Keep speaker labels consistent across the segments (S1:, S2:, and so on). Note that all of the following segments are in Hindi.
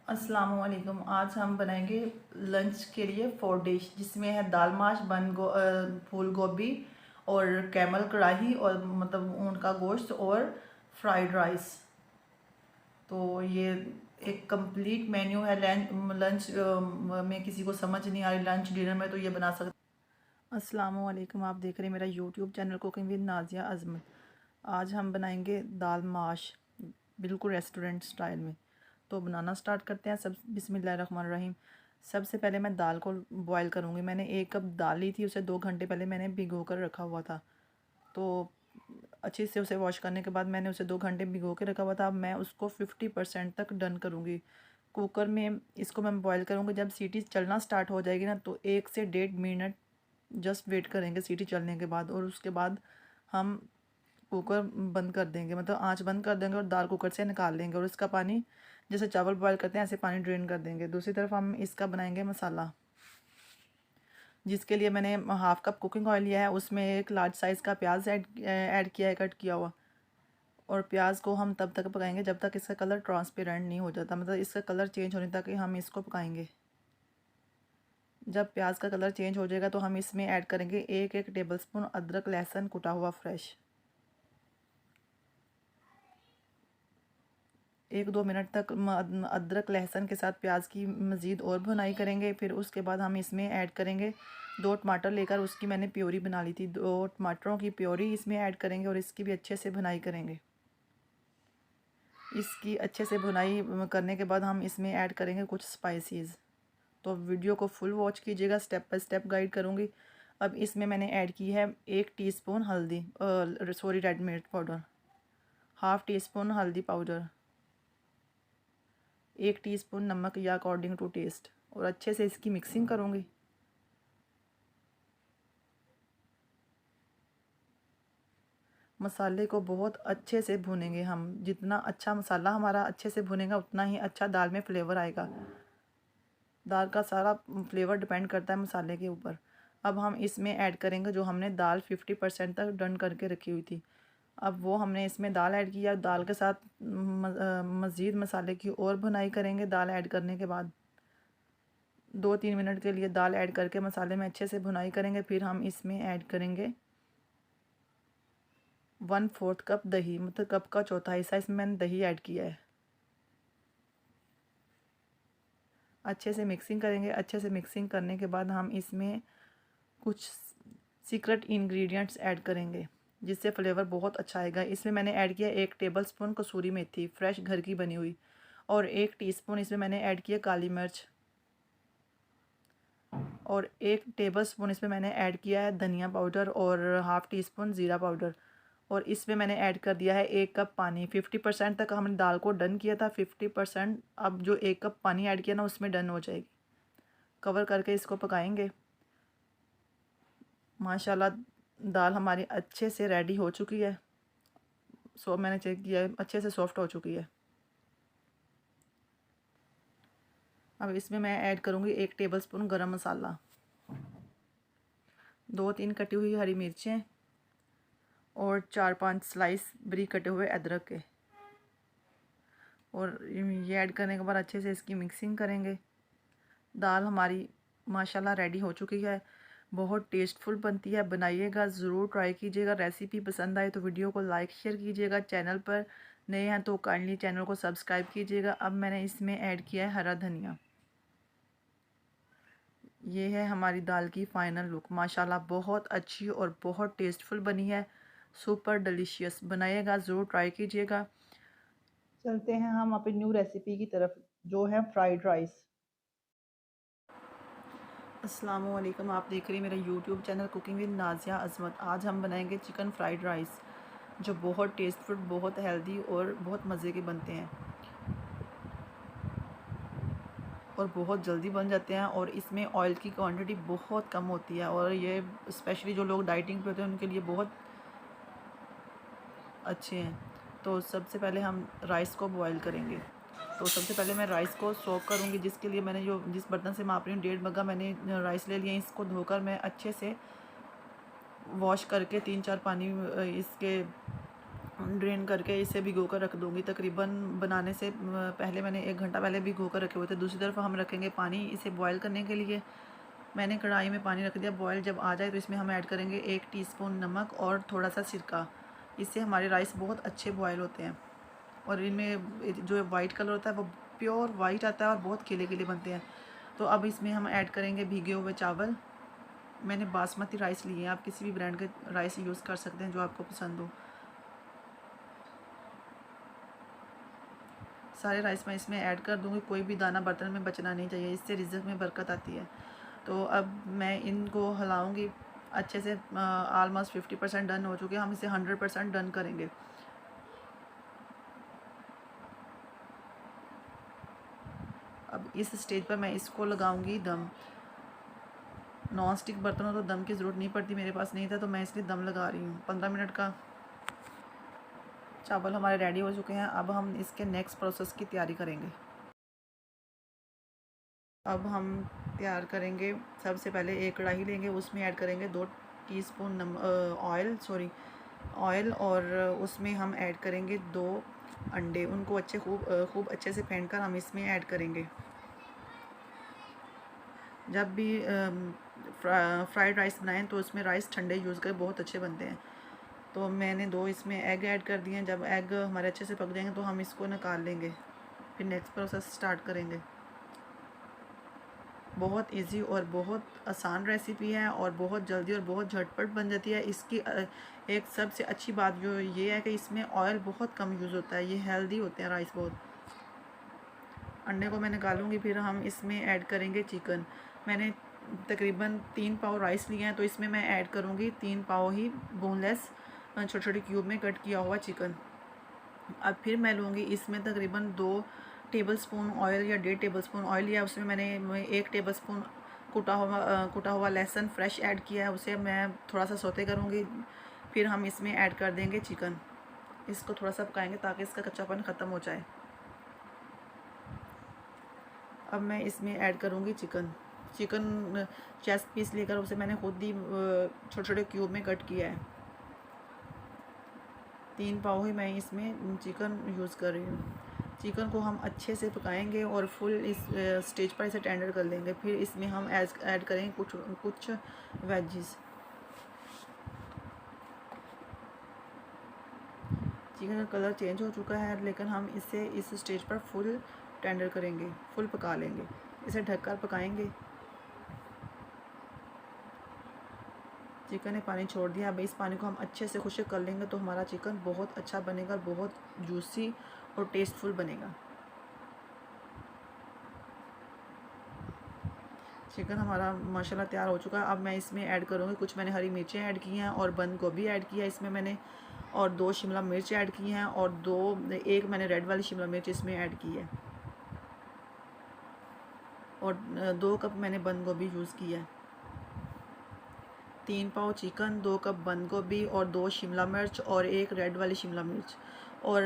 S1: अस्सलामुअलैकुम। आज हम बनाएंगे लंच के लिए 4 डिश, जिसमें है दाल माश, फूल गोभी और कैमल कढ़ाई और मतलब ऊँट का गोश्त और फ्राइड राइस। तो ये एक कंप्लीट मेन्यू है। लंच में किसी को समझ नहीं आ रही लंच डिनर में, तो ये बना सकते। अस्सलामुअलैकुम, आप देख रहे हैं मेरा YouTube channel cooking with Nazia Azmat. आज हम बनाएंगे दाल माश, बिल्कुल रेस्टोरेंट स्टाइल में। तो बनाना स्टार्ट करते हैं। सब बिस्मिल्लाहिर्रहमानिर्रहीम। सबसे पहले मैं दाल को बॉईल करूँगी। मैंने 1 कप दाल ली थी, उसे 2 घंटे पहले मैंने भिगो कर रखा हुआ था। तो अच्छे से उसे वॉश करने के बाद मैंने उसे 2 घंटे भिगो के रखा हुआ था। अब मैं उसको 50% तक डन करूँगी। कुकर में इसको मैं बॉईल करूँगी। जब सीटी चलना स्टार्ट हो जाएगी ना, तो 1 से 1.5 मिनट जस्ट वेट करेंगे सीटी चलने के बाद, और उसके बाद हम कुकर बंद कर देंगे, मतलब आंच बंद कर देंगे और दाल कुकर से निकाल लेंगे। और इसका पानी, जैसे चावल बॉयल करते हैं ऐसे पानी ड्रेन कर देंगे। दूसरी तरफ हम इसका बनाएंगे मसाला, जिसके लिए मैंने 1/2 कप कुकिंग ऑयल लिया है। उसमें एक लार्ज साइज़ का प्याज ऐड किया है, कट किया हुआ। और प्याज को हम तब तक पकाएंगे जब तक इसका कलर ट्रांसपेरेंट नहीं हो जाता, मतलब इसका कलर चेंज होने तक हम इसको पकाएंगे। जब प्याज का कलर चेंज हो जाएगा तो हम इसमें ऐड करेंगे 1-1 टेबलस्पून अदरक लहसुन कुटा हुआ फ्रेश। 1-2 मिनट तक अदरक लहसुन के साथ प्याज की मज़ीद और भुनाई करेंगे। फिर उसके बाद हम इसमें ऐड करेंगे 2 टमाटर लेकर उसकी मैंने प्योरी बना ली थी। 2 टमाटरों की प्योरी इसमें ऐड करेंगे और इसकी भी अच्छे से भुनाई करेंगे। इसकी अच्छे से भुनाई करने के बाद हम इसमें ऐड करेंगे कुछ स्पाइसेस। तो वीडियो को फुल वॉच कीजिएगा, स्टेप बाय स्टेप गाइड करूँगी। अब इसमें मैंने ऐड की है 1 टीस्पून हल्दी, रेड मिर्च पाउडर, 1/2 टीस्पून हल्दी पाउडर, 1 टीस्पून नमक या अकॉर्डिंग टू टेस्ट, और अच्छे से इसकी मिक्सिंग करूँगी। मसाले को बहुत अच्छे से भूनेंगे हम। जितना अच्छा मसाला हमारा अच्छे से भुनेगा उतना ही अच्छा दाल में फ्लेवर आएगा। दाल का सारा फ्लेवर डिपेंड करता है मसाले के ऊपर। अब हम इसमें ऐड करेंगे जो हमने दाल 50% तक डन करके रखी हुई थी। अब वो हमने इसमें दाल ऐड किया। दाल के साथ मज़ीद मसाले की और भुनाई करेंगे। दाल ऐड करने के बाद 2-3 मिनट के लिए दाल ऐड करके मसाले में अच्छे से भुनाई करेंगे। फिर हम इसमें ऐड करेंगे 1/4 कप दही, मतलब कप का चौथा हिस्सा इसमें मैंने दही ऐड किया है। अच्छे से मिक्सिंग करेंगे। अच्छे से मिक्सिंग करने के बाद हम इसमें कुछ सीक्रेट इंग्रेडिएंट्स ऐड करेंगे, जिससे फ्लेवर बहुत अच्छा आएगा। इसमें मैंने ऐड किया 1 टेबलस्पून कसूरी मेथी फ्रेश घर की बनी हुई, और 1 टीस्पून इसमें मैंने ऐड किया काली मिर्च, और 1 टेबलस्पून इसमें मैंने ऐड किया है धनिया पाउडर, और 1/2 टीस्पून ज़ीरा पाउडर। और इसमें मैंने ऐड कर दिया है 1 कप पानी। 50% तक हमने दाल को डन किया था। 50% अब जो 1 कप पानी ऐड किया ना, उसमें डन हो जाएगी। कवर करके इसको पकाएंगे। माशाल्लाह दाल हमारी अच्छे से रेडी हो चुकी है। मैंने चेक किया है, अच्छे से सॉफ्ट हो चुकी है। अब इसमें मैं ऐड करूँगी 1 टेबलस्पून गरम मसाला, 2-3 कटी हुई हरी मिर्चें, और 4-5 स्लाइस बारीक कटे हुए अदरक के। और ये ऐड करने के बाद अच्छे से इसकी मिक्सिंग करेंगे। दाल हमारी माशाल्लाह रेडी हो चुकी है। बहुत टेस्टफुल बनती है, बनाइएगा, ज़रूर ट्राई कीजिएगा। रेसिपी पसंद आए तो वीडियो को लाइक शेयर कीजिएगा। चैनल पर नए हैं तो काइंडली चैनल को सब्सक्राइब कीजिएगा। अब मैंने इसमें ऐड किया है हरा धनिया। ये है हमारी दाल की फ़ाइनल लुक। माशाल्लाह बहुत अच्छी और बहुत टेस्टफुल बनी है। सुपर डिलीशियस, बनाइएगा, ज़रूर ट्राई कीजिएगा। चलते हैं हम अपनी न्यू रेसिपी की तरफ, जो है फ्राइड राइस। अस्सलामुअलैकुम, आप देख रहे हैं मेरा YouTube channel cooking with Nazia Azmat. आज हम बनाएंगे चिकन फ्राइड राइस, जो बहुत टेस्टफुल, बहुत हेल्दी और बहुत मज़े के बनते हैं, और बहुत जल्दी बन जाते हैं। और इसमें ऑयल की क्वांटिटी बहुत कम होती है, और ये स्पेशली जो लोग डाइटिंग पे होते हैं उनके लिए बहुत अच्छे हैं। तो सबसे पहले हम राइस को बॉईल करेंगे। तो सबसे पहले मैं राइस को सोक करूँगी, जिसके लिए मैंने जिस बर्तन से माप रही हूँ 1.5 मग्गा मैंने राइस ले लिए। इसको धोकर मैं अच्छे से वॉश करके 3-4 पानी इसके ड्रेन करके इसे भिगो कर रख दूँगी। तकरीबन बनाने से पहले मैंने 1 घंटा पहले भिगो कर रखे हुए थे। दूसरी तरफ हम रखेंगे पानी इसे बॉयल करने के लिए। मैंने कढ़ाई में पानी रख दिया बॉयल जब आ जाए तो इसमें हम ऐड करेंगे 1 टीस्पून नमक और थोड़ा सा सिरका। इससे हमारे राइस बहुत अच्छे बॉयल होते हैं और इनमें जो वाइट कलर होता है वो प्योर वाइट आता है और बहुत खिले-खिले बनते हैं। तो अब इसमें हम ऐड करेंगे भीगे हुए चावल। मैंने बासमती राइस लिए हैं, आप किसी भी ब्रांड के राइस यूज़ कर सकते हैं जो आपको पसंद हो। सारे राइस मैं इसमें ऐड कर दूँगी, कोई भी दाना बर्तन में बचना नहीं चाहिए, इससे रिज़्क में बरकत आती है। तो अब मैं इनको हिलाऊँगी अच्छे से। ऑलमोस्ट 50% डन हो चुके हैं, हम इसे 100% डन करेंगे। अब इस स्टेज पर मैं इसको लगाऊंगी दम। नॉन स्टिक बर्तन हो तो दम की ज़रूरत नहीं पड़ती, मेरे पास नहीं था तो मैं इसलिए दम लगा रही हूँ। 15 मिनट का चावल हमारे रेडी हो चुके हैं। अब हम इसके नेक्स्ट प्रोसेस की तैयारी करेंगे। अब हम तैयार करेंगे, सबसे पहले एक कढ़ाई लेंगे, उसमें ऐड करेंगे 2 टीस्पून ऑयल और उसमें हम ऐड करेंगे 2 अंडे। उनको खूब अच्छे से फेंट कर हम इसमें ऐड करेंगे। जब भी फ्राइड राइस बनाएं तो उसमें राइस ठंडे यूज़ करें, बहुत अच्छे बनते हैं। तो मैंने 2 इसमें एग ऐड कर दिए हैं। जब एग हमारे अच्छे से पक जाएंगे तो हम इसको निकाल लेंगे, फिर नेक्स्ट प्रोसेस स्टार्ट करेंगे। बहुत इजी और बहुत आसान रेसिपी है और बहुत जल्दी और बहुत झटपट बन जाती है। इसकी एक सबसे अच्छी बात जो ये है कि इसमें ऑयल बहुत कम यूज़ होता है, ये हेल्दी होते हैं राइस बहुत। अंडे को मैं निकालूंगी, फिर हम इसमें ऐड करेंगे चिकन। मैंने तकरीबन 3 पाव राइस लिए हैं तो इसमें मैं ऐड करूँगी 3 पाव ही बोनलेस छोटे छोटे क्यूब में कट किया हुआ चिकन। अब फिर मैं लूँगी इसमें तकरीबन 2 टेबलस्पून ऑयल या 1.5 टेबलस्पून ऑयल लिया। उसमें मैंने 1 टेबलस्पून कुटा हुआ लहसुन फ्रेश ऐड किया है, उसे मैं थोड़ा सा सौते करूँगी। फिर हम इसमें ऐड कर देंगे चिकन। इसको थोड़ा सा पकाएंगे ताकि इसका कच्चापन ख़त्म हो जाए। अब मैं इसमें ऐड करूँगी चिकन चेस्ट पीस लेकर उसे मैंने खुद ही छोटे छोटे क्यूब में कट किया है। 3 पाव ही मैं इसमें चिकन यूज़ कर रही हूँ। चिकन को हम अच्छे से पकाएंगे और फुल इस स्टेज पर इसे टेंडर कर लेंगे। फिर इसमें हम ऐड करेंगे कुछ वेजिस। चिकन का कलर चेंज हो चुका है लेकिन हम इसे इस स्टेज पर फुल टेंडर करेंगे, फुल पका लेंगे, इसे ढककर पकाएंगे। चिकन ने पानी छोड़ दिया, अब इस पानी को हम अच्छे से खुश्क कर लेंगे तो हमारा चिकन बहुत अच्छा बनेगा, बहुत जूसी और टेस्टफुल बनेगा। चिकन हमारा माशाल्लाह तैयार हो चुका है। अब मैं इसमें ऐड करूँगी कुछ मैंने हरी मिर्चें ऐड की हैं और बंद गोभी ऐड किया है इसमें मैंने, और 2 शिमला मिर्च ऐड की हैं और एक मैंने रेड वाली शिमला मिर्च इसमें ऐड की है और 2 कप मैंने बंद गोभी यूज़ किया है। 3 पाव चिकन, 2 कप बंद गोभी और 2 शिमला मिर्च और 1 रेड वाली शिमला मिर्च और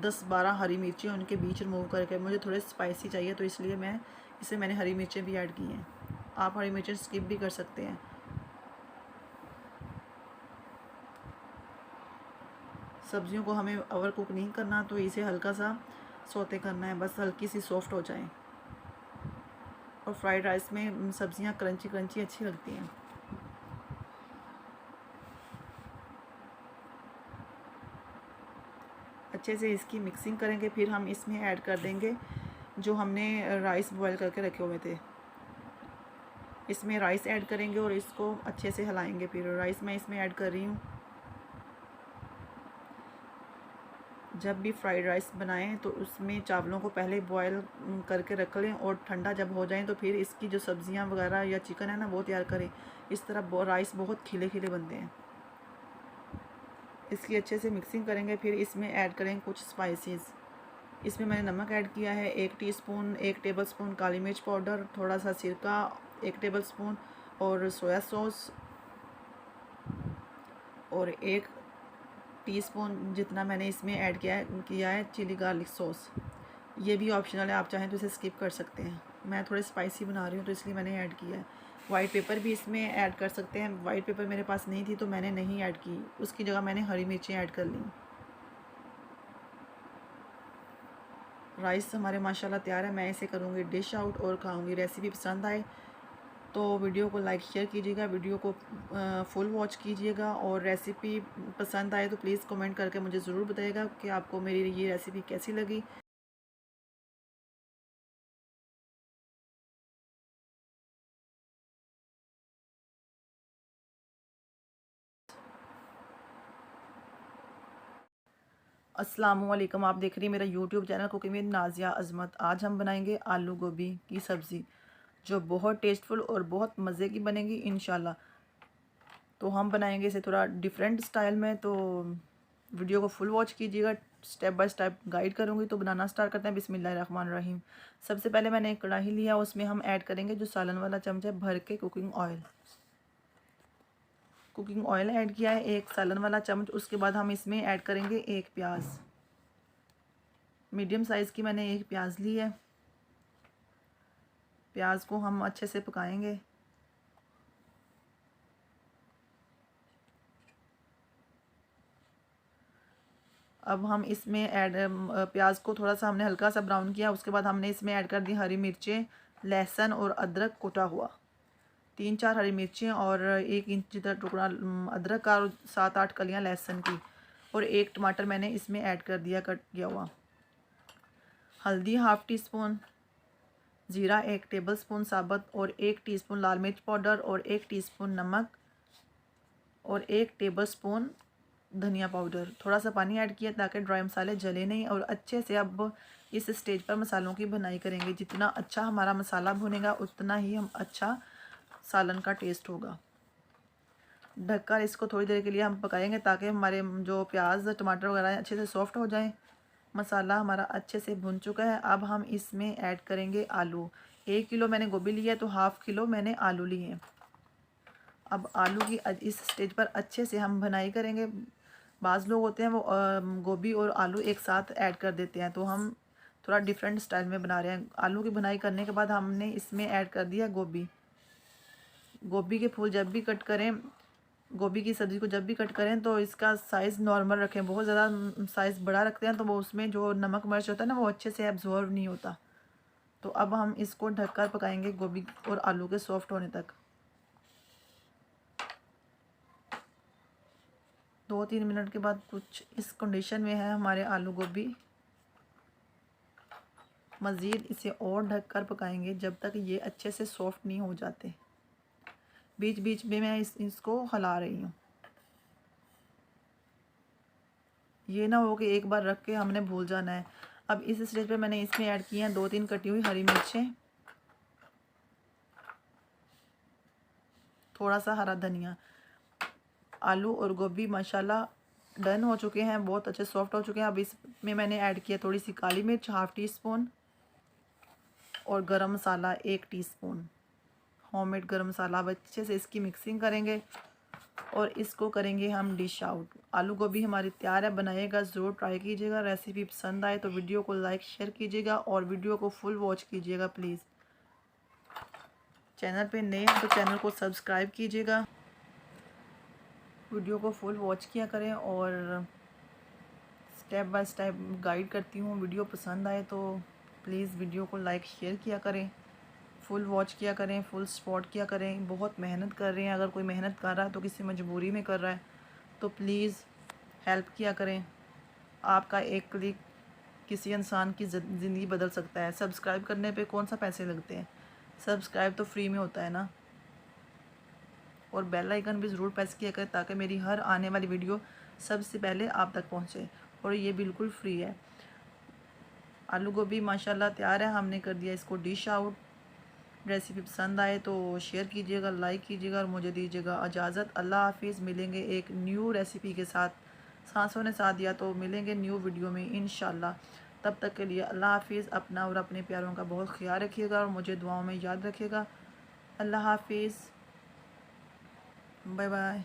S1: 10-12 हरी मिर्चें उनके बीच रिमूव करके, मुझे थोड़े स्पाइसी चाहिए तो इसलिए मैंने हरी मिर्चें भी ऐड की हैं। आप हरी मिर्चें स्किप भी कर सकते हैं। सब्जियों को हमें ओवर कुक नहीं करना, तो इसे हल्का सा सौते करना है, बस हल्की सी सॉफ्ट हो जाए। और फ्राइड राइस में सब्जियां क्रंची क्रंची अच्छी लगती हैं। अच्छे से इसकी मिक्सिंग करेंगे, फिर हम इसमें ऐड कर देंगे जो हमने राइस बॉयल करके रखे हुए थे। इसमें राइस ऐड करेंगे और इसको अच्छे से हिलाएंगे। फिर राइस मैं इसमें ऐड कर रही हूँ। जब भी फ्राइड राइस बनाएं तो उसमें चावलों को पहले बॉयल करके रख लें और ठंडा जब हो जाए तो फिर इसकी जो सब्ज़ियां वगैरह या चिकन है ना वो तैयार करें। इस तरह राइस बहुत खिले खिले बनते हैं। इसकी अच्छे से मिक्सिंग करेंगे, फिर इसमें ऐड करेंगे कुछ स्पाइसेस। इसमें मैंने नमक ऐड किया है 1 टीस्पून, 1 टेबलस्पून काली मिर्च पाउडर, थोड़ा सा सिरका 1 टेबलस्पून और सोया सॉस और 1 टीस्पून जितना मैंने इसमें ऐड किया है चिली गार्लिक सॉस। ये भी ऑप्शनल है, आप चाहें तो इसे स्किप कर सकते हैं। मैं थोड़े स्पाइसी बना रही हूँ तो इसलिए मैंने ऐड किया है। वाइट पेपर भी इसमें ऐड कर सकते हैं, वाइट पेपर मेरे पास नहीं थी तो मैंने नहीं ऐड की, उसकी जगह मैंने हरी मिर्चें ऐड कर ली। राइस हमारे माशाल्लाह तैयार है। मैं इसे करूँगी डिश आउट और खाऊँगी। रेसिपी पसंद आए तो वीडियो को लाइक शेयर कीजिएगा, वीडियो को फुल वॉच कीजिएगा, और रेसिपी पसंद आए तो प्लीज़ कमेंट करके मुझे ज़रूर बताइएगा कि आपको मेरी ये रेसिपी कैसी लगी। अस्सलामुअलैकुम, आप देख रही हैं मेरा YouTube channel cooking with Nazia Azmat. आज हम बनाएंगे आलू गोभी की सब्ज़ी, जो बहुत टेस्टफुल और बहुत मज़े की बनेगी इंशाल्लाह। तो हम बनाएंगे इसे थोड़ा डिफरेंट स्टाइल में, तो वीडियो को फुल वॉच कीजिएगा। स्टेप बाय स्टेप गाइड करूँगी। तो बनाना स्टार्ट करते हैं। बिस्मिल्लाहिर्रहमानिर्रहीम। सबसे पहले मैंने एक कढ़ाई लिया, उसमें हम ऐड करेंगे जो सालन वाला चमचा भर के कुकिंग ऑयल ऐड किया है, एक सालन वाला चम्मच। उसके बाद हम इसमें ऐड करेंगे एक प्याज, मीडियम साइज़ की मैंने एक प्याज ली है। प्याज को हम अच्छे से पकाएंगे। अब हम इसमें ऐड प्याज को थोड़ा सा हमने हल्का सा ब्राउन किया। उसके बाद हमने इसमें ऐड कर दी हरी मिर्चें, लहसुन और अदरक कुटा हुआ, 3-4 हरी मिर्चें और 1 इंच जितना टुकड़ा अदरक का, और 7-8 कलियां लहसुन की, और 1 टमाटर मैंने इसमें ऐड कर दिया कट किया हुआ। हल्दी हाफ़ टी स्पून, ज़ीरा 1 टेबल स्पून साबुत, और 1 टीस्पून लाल मिर्च पाउडर, और 1 टीस्पून नमक, और 1 टेबल स्पून धनिया पाउडर। थोड़ा सा पानी ऐड किया ताकि ड्राई मसाले जले नहीं। और अच्छे से अब इस स्टेज पर मसालों की भुनाई करेंगे। जितना अच्छा हमारा मसाला भुनेगा उतना ही हम अच्छा सालन का टेस्ट होगा। ढककर इसको थोड़ी देर के लिए हम पकाएंगे ताकि हमारे जो प्याज टमाटर वगैरह अच्छे से सॉफ्ट हो जाएं। मसाला हमारा अच्छे से भुन चुका है। अब हम इसमें ऐड करेंगे आलू। 1 किलो मैंने गोभी लिया है तो हाफ़ किलो मैंने आलू लिए हैं। अब आलू की इस स्टेज पर अच्छे से हम भुनाई करेंगे। बाज़ लोग होते हैं वो गोभी और आलू एक साथ ऐड कर देते हैं, तो हम थोड़ा डिफरेंट स्टाइल में बना रहे हैं। आलू की भुनाई करने के बाद हमने इसमें ऐड कर दिया गोभी। गोभी के फूल जब भी कट करें, गोभी की सब्ज़ी को जब भी कट करें तो इसका साइज़ नॉर्मल रखें। बहुत ज़्यादा साइज़ बड़ा रखते हैं तो वो उसमें जो नमक मिर्च होता है ना, वो अच्छे से एब्जॉर्व नहीं होता। तो अब हम इसको ढककर पकाएंगे गोभी और आलू के सॉफ्ट होने तक। 2-3 मिनट के बाद कुछ इस कंडीशन में है हमारे आलू गोभी। मज़ीद इसे और ढककर पकाएंगे जब तक ये अच्छे से सॉफ्ट नहीं हो जाते। बीच बीच में मैं इसको हिला रही हूँ। ये ना हो कि एक बार रख के हमने भूल जाना है। अब इस स्टेज पे मैंने इसमें ऐड किए हैं 2-3 कटी हुई हरी मिर्चें, थोड़ा सा हरा धनिया। आलू और गोभी माशाल्लाह डन हो चुके हैं, बहुत अच्छे सॉफ्ट हो चुके हैं। अब इसमें मैंने ऐड किया थोड़ी सी काली मिर्च हाफ़ टी स्पून, और गरम मसाला 1 टीस्पून, होममेड गरम मसाला। अब अच्छे से इसकी मिक्सिंग करेंगे और इसको करेंगे हम डिश आउट। आलू गोभी हमारी तैयार है, बनाइएगा ज़रूर, ट्राई कीजिएगा। रेसिपी पसंद आए तो वीडियो को लाइक शेयर कीजिएगा और वीडियो को फुल वॉच कीजिएगा प्लीज़। चैनल पे नए हैं तो चैनल को सब्सक्राइब कीजिएगा, वीडियो को फुल वॉच किया करें, और स्टेप बाय स्टेप गाइड करती हूँ। वीडियो पसंद आए तो प्लीज़ वीडियो को लाइक शेयर किया करें, फुल वॉच किया करें, फुल सपोर्ट किया करें। बहुत मेहनत कर रहे हैं। अगर कोई मेहनत कर रहा है तो किसी मजबूरी में कर रहा है, तो प्लीज़ हेल्प किया करें। आपका एक क्लिक किसी इंसान की ज़िंदगी बदल सकता है। सब्सक्राइब करने पे कौन सा पैसे लगते हैं, सब्सक्राइब तो फ्री में होता है ना। और बेल आइकन भी ज़रूर प्रेस किया करें ताकि मेरी हर आने वाली वीडियो सबसे पहले आप तक पहुंचे, और ये बिल्कुल फ्री है। आलू गोभी माशाल्लाह तैयार है, हमने कर दिया इसको डिश आउट। रेसिपी पसंद आए तो शेयर कीजिएगा, लाइक कीजिएगा, और मुझे दीजिएगा इजाज़त। अल्लाह हाफिज़। मिलेंगे एक न्यू रेसिपी के साथ, सांसों ने साथ दिया तो मिलेंगे न्यू वीडियो में इंशाल्लाह। तब तक के लिए अल्लाह हाफिज़। अपना और अपने प्यारों का बहुत ख्याल रखिएगा और मुझे दुआओं में याद रखिएगा। अल्लाह हाफिज़, बाय बाय।